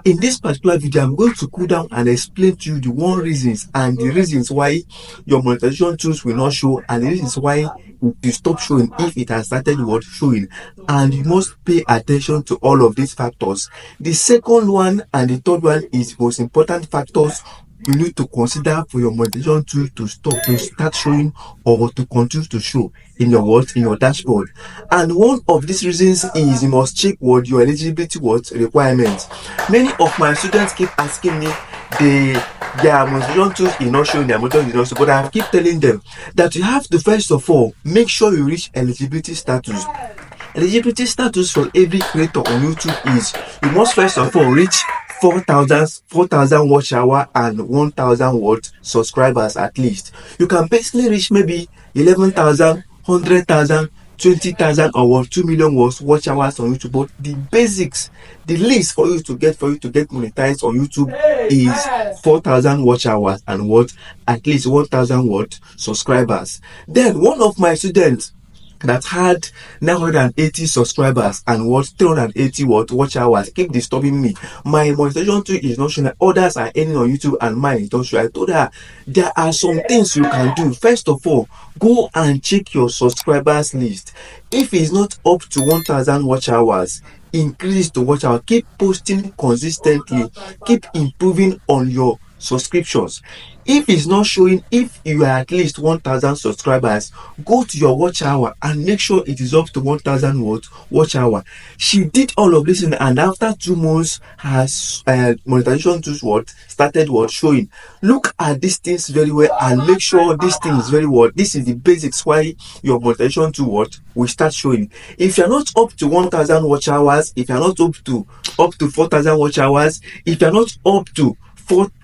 In this particular video, I'm going to cool down and explain to you the one reasons and the reasons why your monetization tools will not show, and the reasons why it will stop showing if it has started showing. And you must pay attention to all of these factors. The second one and the third one is most important factors you need to consider for your monetization tool to start showing or to continue to show in your dashboard. And one of these reasons is you must check what your eligibility requirements. Many of my students keep asking me their monetization tools is not showing, their monetization is not showing, but I keep telling them that you have to first of all make sure you reach eligibility status. Eligibility status for every creator on YouTube is you must first of all reach 4,000 watch hour and 1,000 subscribers at least. You can basically reach maybe 11,000, 100,000, 20,000 or 2 million watch hours on YouTube. But the basics, the least for you to get monetized on YouTube is 4,000 watch hours and at least 1,000 subscribers. Then one of my students that had 980 subscribers and 380 watch hours keep disturbing me. My monetization tool is not showing. Others are earning on YouTube and mine is not showing. I told her there are some things you can do. First of all, go and check your subscribers list. If it's not up to 1,000 watch hours, increase the watch hour. Keep posting consistently. Keep improving on your subscriptions. If it's not showing, if you are at least 1,000 subscribers, go to your watch hour and make sure it is up to 1,000 watch hour. She did all of this, and after 2 months, her monetization tools started showing. Look at these things very well and make sure these things very well. This is the basics why your monetization tool will start showing. If you're not up to 1,000 watch hours, if you're not up to 4,000 watch hours, if you're not up to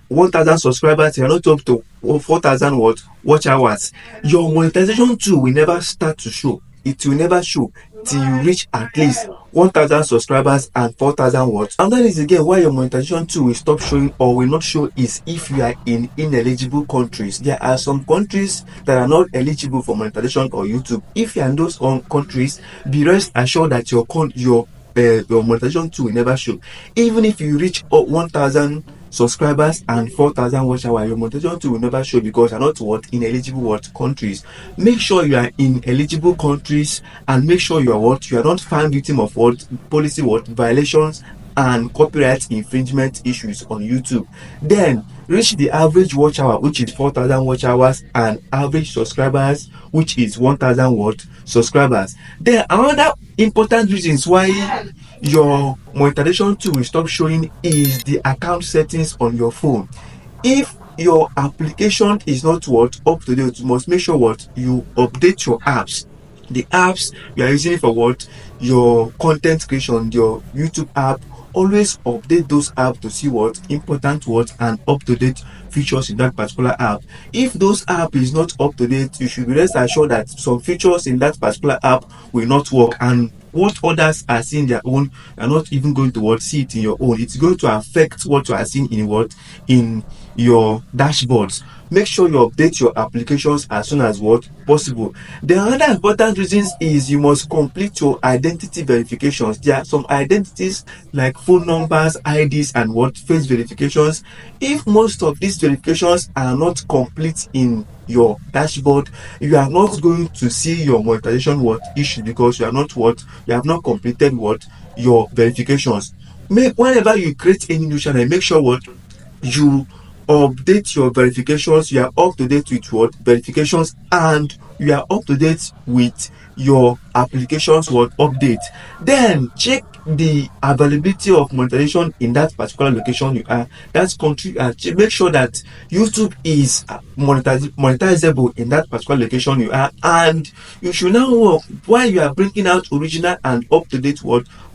1,000 subscribers, you're not up to 4,000 watch hours, your monetization tool will never start to show. It will never show till you reach at least 1,000 subscribers and 4,000 watts. And that is again why your monetization tool will stop showing or will not show is if you are in ineligible countries. There are some countries that are not eligible for monetization or YouTube. If you are in those countries, be rest assured that your monetization tool will never show. Even if you reach 1,000 subscribers and 4,000 watch hours, your monetization tool will never show because you're not ineligible countries. Make sure you are in eligible countries and make sure you are not found victim of policy violations and copyright infringement issues on YouTube. Then reach the average watch hour, which is 4,000 watch hours, and average subscribers, which is 1,000 subscribers. Then another important reasons why your monetization tool will stop showing is the account settings on your phone. If your application is not up to date, you must make sure you update your apps. The apps you are using for your content creation, your YouTube app. Always update those apps to see important and up-to-date features in that particular app. If those app is not up to date, you should be rest assured that some features in that particular app will not work, and what others are seeing their own, you are not even going to see it in your own. It's going to affect what you are seeing in your dashboards. Make sure you update your applications as soon as possible. The other important reasons is you must complete your identity verifications. There are some identities like phone numbers, IDs, and face verifications. If most of these verifications are not complete in your dashboard, you are not going to see your monetization issue because you have not completed your verifications. Whenever you create any new channel, make sure you update your verifications. You are up to date with verifications, and you are up to date with your applications update. Then check the availability of monetization in that particular location you are, that country, and make sure that YouTube is monetizable in that particular location you are. And you should now work while you are bringing out original and up to date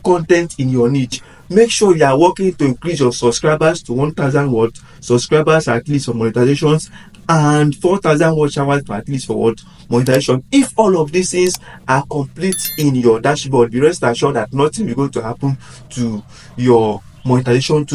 content in your niche. Make sure you are working to increase your subscribers to 1,000 subscribers at least for monetizations, and 4,000 watch hours at least for monetization. If all of these things are complete in your dashboard, be rest assured that nothing is going to happen to your monetization tool.